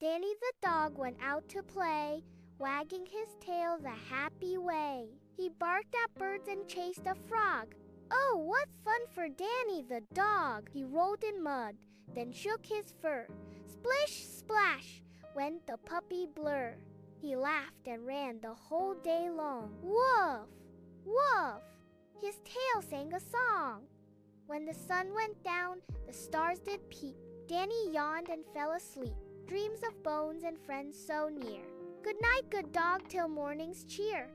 Danny the dog went out to play, wagging his tail the happy way. He barked at birds and chased a frog. Oh, what fun for Danny the dog! He rolled in mud, then shook his fur. Splish, splash, went the puppy blur. He laughed and ran the whole day long. Woof, woof, his tail sang a song. When the sun went down, the stars did peep. Danny yawned and fell asleep. Dreams of bones and friends so near. Good night, good dog, till morning's cheer.